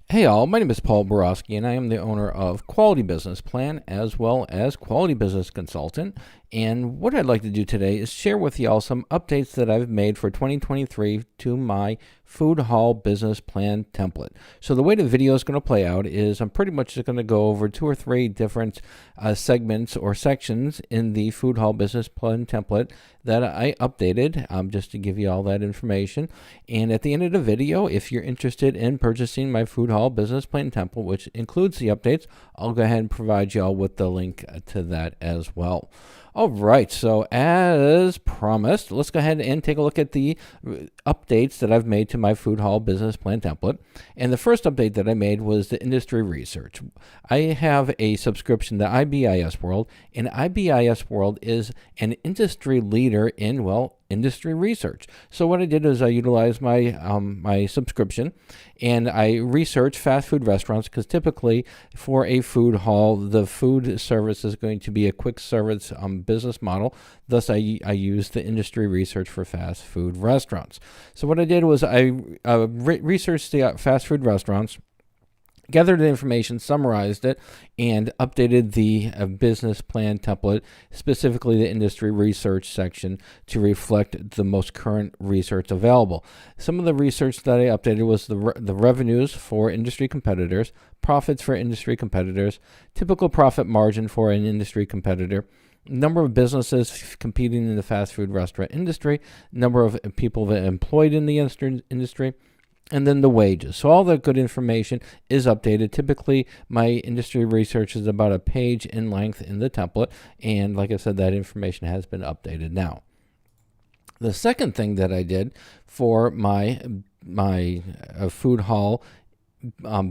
Hey all, my name is Paul Borosky and I am the owner of Quality Business Plan as well as Quality Business Consultant. And what I'd like to do today is share with y'all some updates that I've made for 2023 to my food hall business plan template. So the way the video is going to play out is I'm pretty much just going to go over two or three different segments or sections in the food hall business plan template that I updated just to give you all that information. And at the end of the video, if you're interested in purchasing my food hall business plan template, which includes the updates, I'll go ahead and provide y'all with the link to that as well. All right, so as promised, let's go ahead and take a look at the updates that I've made to my food hall business plan template. And the first update that I made was the industry research. I have a subscription to IBIS World, and IBIS World is an industry leader in, industry research. So what I did is I utilized my subscription and I researched fast food restaurants, because typically for a food hall, the food service is going to be a quick service business model. Thus, I used the industry research for fast food restaurants. So what I did was I researched the fast food restaurants, gathered the information, summarized it, and updated the business plan template, specifically the industry research section, to reflect the most current research available. Some of the research that I updated was the revenues for industry competitors, profits for industry competitors, typical profit margin for an industry competitor, number of businesses competing in the fast food restaurant industry, number of people that are employed in the industry, and then the wages. So all that good information is updated. Typically, my industry research is about a page in length in the template. And like I said, that information has been updated now. The second thing that I did for my food hall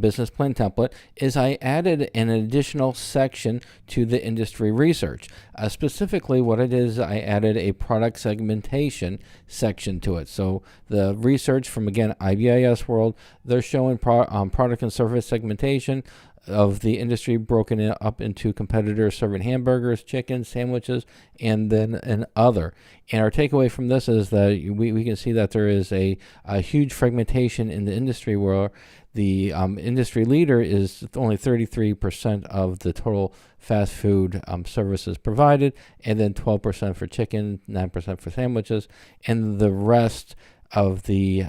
business plan template is I added an additional section to the industry research. Specifically, what I did is I added a product segmentation section to it. So the research from, again, IBIS World, they're showing product and service segmentation of the industry broken up into competitors serving hamburgers, chicken, sandwiches, and then an other. And our takeaway from this is that we can see that there is a huge fragmentation in the industry, where the industry leader is only 33% of the total fast food services provided, and then 12% for chicken, 9% for sandwiches, and the rest of the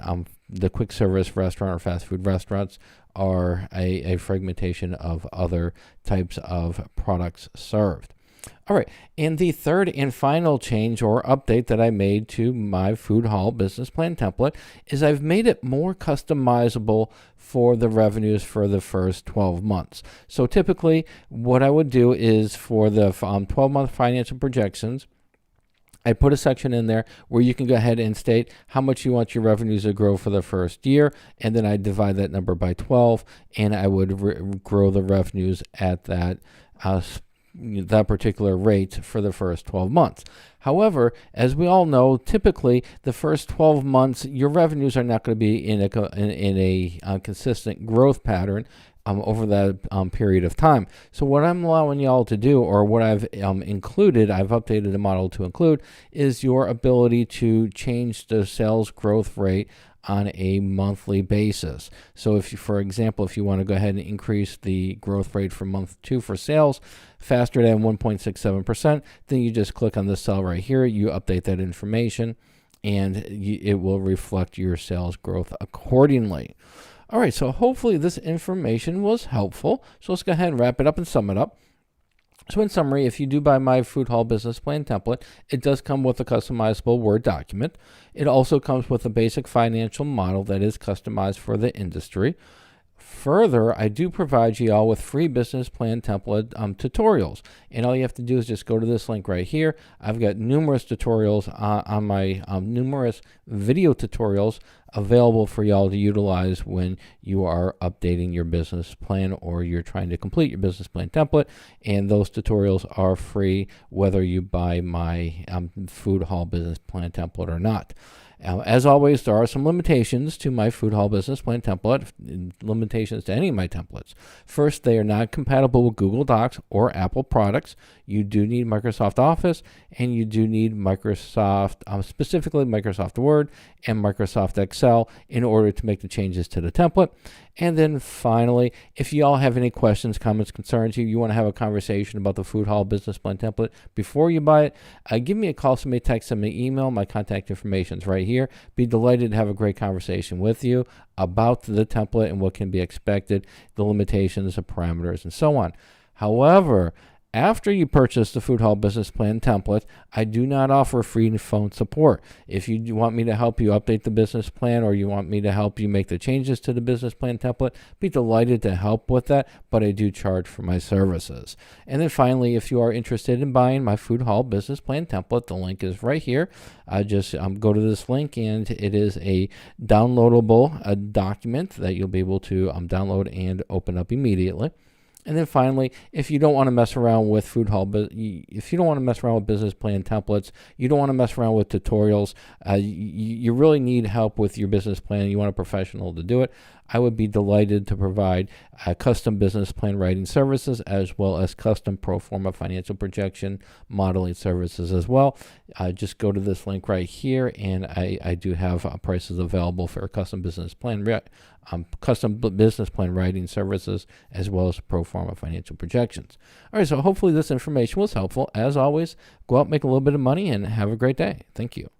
quick service restaurant or fast food restaurants are a fragmentation of other types of products served. All right, and the third and final change or update that I made to my food hall business plan template is I've made it more customizable for the revenues for the first 12 months. So typically what I would do is for the 12-month financial projections, I put a section in there where you can go ahead and state how much you want your revenues to grow for the first year, and then I divide that number by 12, and I would grow the revenues at that particular rate for the first 12 months. However, as we all know, typically the first 12 months, your revenues are not going to be in a consistent growth pattern over that period of time. So what I'm allowing y'all to do, or what I've included, I've updated the model to include, is your ability to change the sales growth rate on a monthly basis. So if you, for example, if you want to go ahead and increase the growth rate for month 2 for sales faster than 1.67%, then you just click on this cell right here, you update that information, and it will reflect your sales growth accordingly. All right, so hopefully this information was helpful. So let's go ahead and wrap it up and sum it up. So in summary, if you do buy my food hall business plan template, it does come with a customizable Word document. It also comes with a basic financial model that is customized for the industry. Further, I do provide you all with free business plan template tutorials. And all you have to do is just go to this link right here. I've got numerous tutorials on my numerous video tutorials available for y'all to utilize when you are updating your business plan or you're trying to complete your business plan template. And those tutorials are free whether you buy my food hall business plan template or not. As always, there are some limitations to my food hall business plan template, limitations to any of my templates. First, they are not compatible with Google Docs or Apple products. You do need Microsoft Office, and you do need specifically Microsoft Word and Microsoft Excel in order to make the changes to the template. And then finally, if you all have any questions, comments, concerns, you want to have a conversation about the food hall business plan template before you buy it, give me a call, send me a text, send me an email. My contact information is right here. Be delighted to have a great conversation with you about the template and what can be expected, the limitations, the parameters, and so on. However, after you purchase the Food Hall Business Plan template, I do not offer free phone support. If you want me to help you update the business plan, or you want me to help you make the changes to the business plan template, be delighted to help with that, but I do charge for my services. And then finally, if you are interested in buying my Food Hall Business Plan template, the link is right here. Just go to this link, and it is a downloadable document that you'll be able to download and open up immediately. And then finally, if you don't want to mess around with if you don't want to mess around with business plan templates, you don't want to mess around with tutorials, you really need help with your business plan, you want a professional to do it, I would be delighted to provide custom business plan writing services, as well as custom pro forma financial projection modeling services as well. Just go to this link right here, and I do have prices available for custom business plan writing services, as well as pro forma financial projections. All right, so hopefully this information was helpful. As always, go out, make a little bit of money, and have a great day. Thank you.